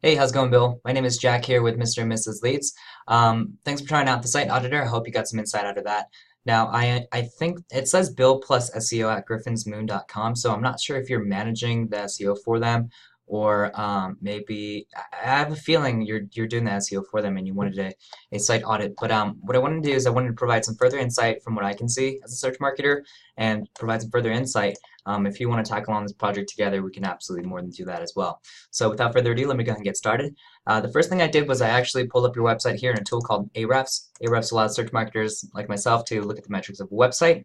Hey, how's it going, Bill? My name is Jack here with Mr. and Mrs. Leeds. Thanks for trying out the site auditor. I hope you got some insight out of that. Now, I think it says Bill plus SEO at griffinsmoon.com, so I'm not sure if you're managing the SEO for them or maybe I have a feeling you're doing the SEO for them and you wanted a site audit. But what I wanted to do is I wanted to provide some further insight from what I can see as a search marketer and provide some further insight. If you want to tackle on this project together, we can absolutely more than do that as well. So without further ado, let me go ahead and get started. The first thing I did was I actually pulled up your website here in a tool called Ahrefs. Ahrefs allows search marketers like myself to look at the metrics of a website.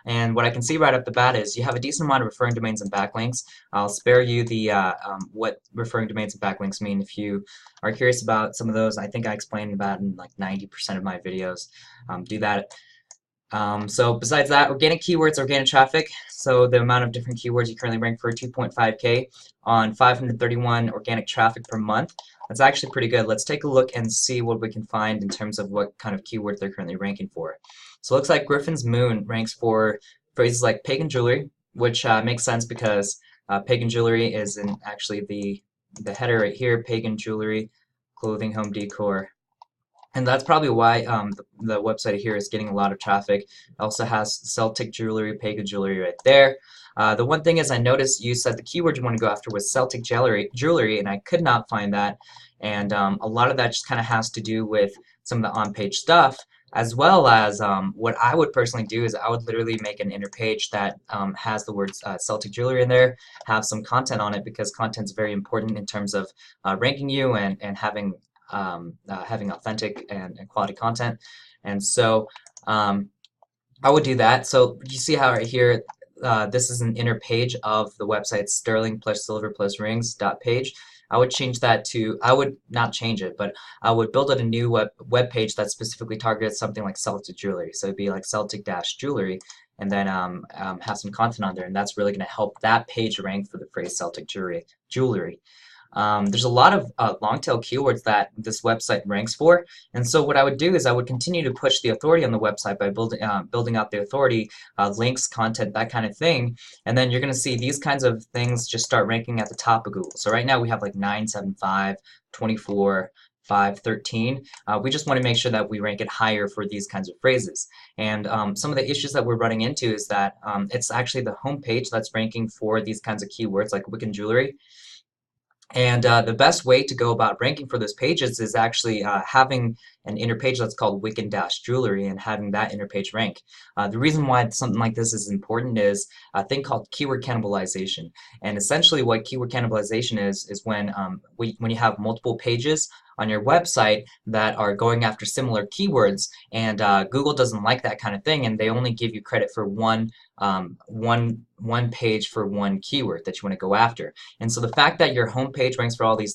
And what I can see right off the bat is you have a decent amount of referring domains and backlinks. I'll spare you the what referring domains and backlinks mean. If you are curious about some of those, I think I explained about in like 90% of my videos. Do that. So besides that, organic keywords, organic traffic. So the amount of different keywords you currently rank for 2.5K on 531 organic traffic per month. That's actually pretty good. Let's take a look and see what we can find in terms of what kind of keywords they're currently ranking for. So it looks like Griffin's Moon ranks for phrases like pagan jewelry, which makes sense because pagan jewelry is in actually the header right here, pagan jewelry, clothing, home decor. And that's probably why the website here is getting a lot of traffic. It also has Celtic jewelry, pagan jewelry right there. The one thing is I noticed you said the keyword you want to go after was Celtic jewelry, and I could not find that. And a lot of that just kind of has to do with some of the on-page stuff, as well as what I would personally do is I would literally make an inner page that has the words Celtic jewelry in there, have some content on it because content's very important in terms of ranking you and having authentic and quality content. And so I would do that. So you see how right here, this is an inner page of the website sterling plus silver plus rings dot page. I would change that to, I would not change it, but I would build out a new web page that specifically targets something like Celtic jewelry. So it'd be like Celtic dash jewelry and then have some content on there. And that's really going to help that page rank for the phrase Celtic jewelry. There's a lot of long tail keywords that this website ranks for, and so what I would do is I would continue to push the authority on the website by building out the authority, links, content, that kind of thing, and then you're going to see these kinds of things just start ranking at the top of Google. So right now we have like 975, 24, 5, 13. We just want to make sure that we rank it higher for these kinds of phrases. And some of the issues that we're running into is that it's actually the home page that's ranking for these kinds of keywords like Wiccan jewelry. And the best way to go about ranking for those pages is actually having an inner page that's called Wiccan Dash Jewelry and having that inner page rank. The reason why something like this is important is a thing called keyword cannibalization. And essentially what keyword cannibalization is when when you have multiple pages on your website that are going after similar keywords, and Google doesn't like that kind of thing, and they only give you credit for one page for one keyword that you want to go after. And so the fact that your home page ranks for all these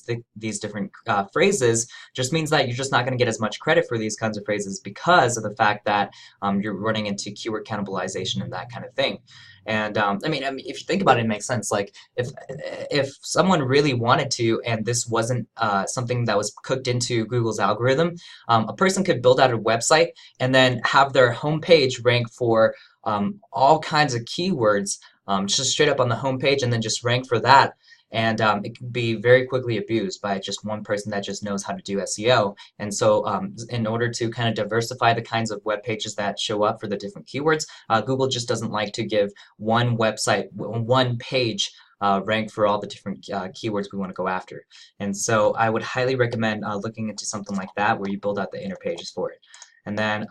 different phrases just means that you're just not going to get as much credit for these kinds of phrases because of the fact that you're running into keyword cannibalization and that kind of thing. And I mean, if you think about it, it makes sense. Like if someone really wanted to, and this wasn't something that was cooked into Google's algorithm, a person could build out a website and then have their homepage rank for all kinds of keywords just straight up on the homepage, and then just rank for that. And it can be very quickly abused by just one person that just knows how to do SEO. And so in order to kind of diversify the kinds of web pages that show up for the different keywords, Google just doesn't like to give one website, one page rank for all the different keywords we want to go after. And so I would highly recommend looking into something like that where you build out the inner pages for it. And then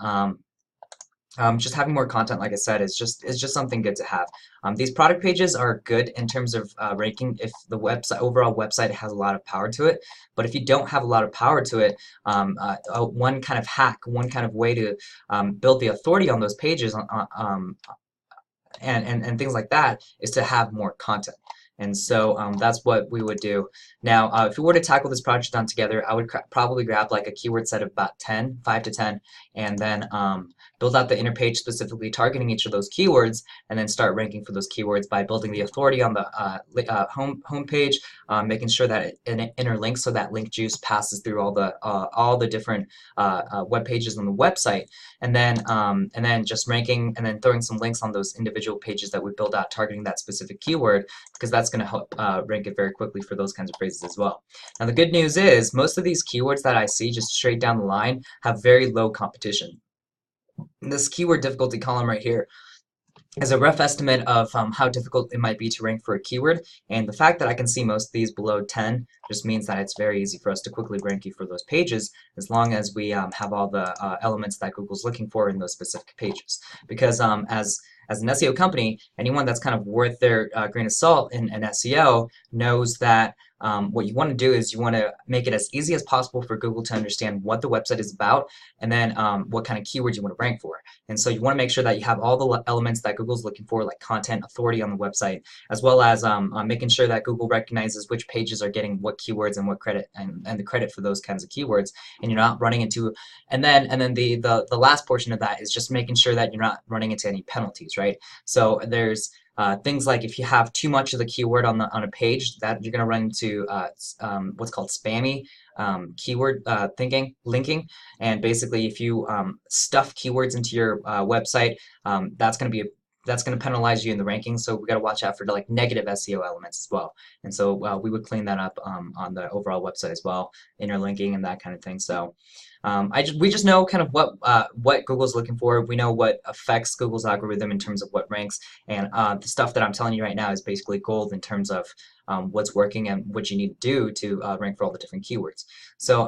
just having more content, like I said, is just something good to have. These product pages are good in terms of ranking if the overall website has a lot of power to it. But if you don't have a lot of power to it, one kind of hack, one kind of way to build the authority on those pages and things like that is to have more content. And so that's what we would do. Now, if we were to tackle this project on together, I would probably grab like a keyword set of about 10, 5 to 10, and then build out the inner page specifically targeting each of those keywords, and then start ranking for those keywords by building the authority on the home page, making sure that it interlinks so that link juice passes through all the different web pages on the website, and then just ranking and then throwing some links on those individual pages that we build out targeting that specific keyword, because that's going to help rank it very quickly for those kinds of phrases as well. Now, the good news is most of these keywords that I see just straight down the line have very low competition. This keyword difficulty column right here is a rough estimate of how difficult it might be to rank for a keyword, and the fact that I can see most of these below 10 just means that it's very easy for us to quickly rank you for those pages as long as we have all the elements that Google's looking for in those specific pages. Because as an SEO company, anyone that's kind of worth their grain of salt in SEO knows that what you want to do is you want to make it as easy as possible for Google to understand what the website is about and then what kind of keywords you want to rank for. And so you want to make sure that you have all the elements that Google's looking for, like content, authority on the website, as well as making sure that Google recognizes which pages are getting what keywords and what credit and the credit for those kinds of keywords. And you're not running into, and then the last portion of that is just making sure that you're not running into any penalties, right? So there's things like if you have too much of the keyword on a page, that you're going to run into what's called spammy keyword linking, and basically if you stuff keywords into your website, that's going to penalize you in the rankings. So we got to watch out for like negative SEO elements as well. And so we would clean that up on the overall website as well, interlinking and that kind of thing. So we just know kind of what Google's looking for. We know what affects Google's algorithm in terms of what ranks, and the stuff that I'm telling you right now is basically gold in terms of what's working and what you need to do to rank for all the different keywords. So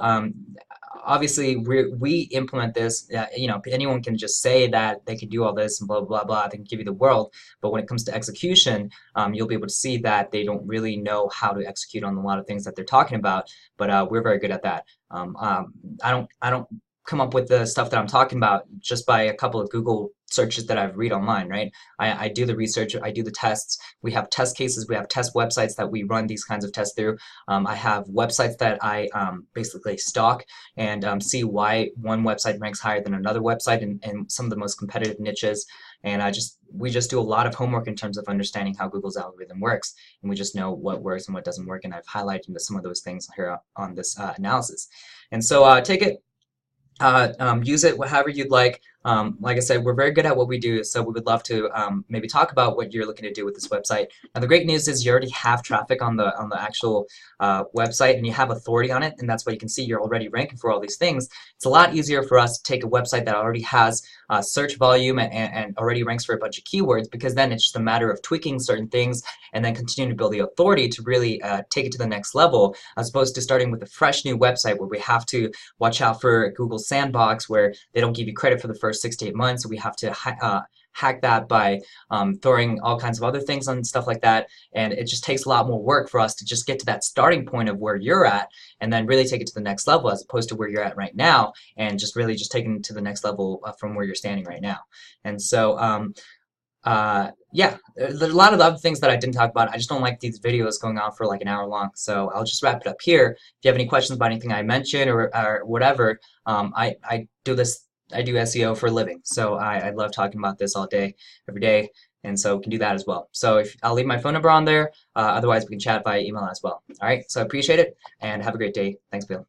obviously we implement this. You know, anyone can just say that they can do all this and blah blah blah. They can give you the world, but when it comes to execution, you'll be able to see that they don't really know how to execute on a lot of things that they're talking about. But we're very good at that. I don't come up with the stuff that I'm talking about just by a couple of Google searches that I've read online, right? I do the research, I do the tests. We have test cases, we have test websites that we run these kinds of tests through. I have websites that I basically stalk and see why one website ranks higher than another website in some of the most competitive niches. And we just do a lot of homework in terms of understanding how Google's algorithm works, and we just know what works and what doesn't work. And I've highlighted some of those things here on this analysis. And so take it. Use it however you'd like. Like I said, we're very good at what we do, so we would love to maybe talk about what you're looking to do with this website. Now, the great news is you already have traffic on the actual website, and you have authority on it, and that's why you can see you're already ranking for all these things. It's a lot easier for us to take a website that already has search volume and already ranks for a bunch of keywords, because then it's just a matter of tweaking certain things and then continuing to build the authority to really take it to the next level, as opposed to starting with a fresh new website where we have to watch out for Google's sandbox where they don't give you credit for the first 6 to 8 months. So we have to hack that by throwing all kinds of other things and stuff like that, and it just takes a lot more work for us to just get to that starting point of where you're at and then really take it to the next level, as opposed to where you're at right now and just really just taking it to the next level from where you're standing right now. And so yeah, there's a lot of other things that I didn't talk about. I just don't like these videos going on for like an hour long, so I'll just wrap it up here. If you have any questions about anything I mentioned or whatever, I do SEO for a living, so I love talking about this all day, every day, and so we can do that as well. So I'll leave my phone number on there. Otherwise, we can chat via email as well. All right, so I appreciate it, and have a great day. Thanks, Bill.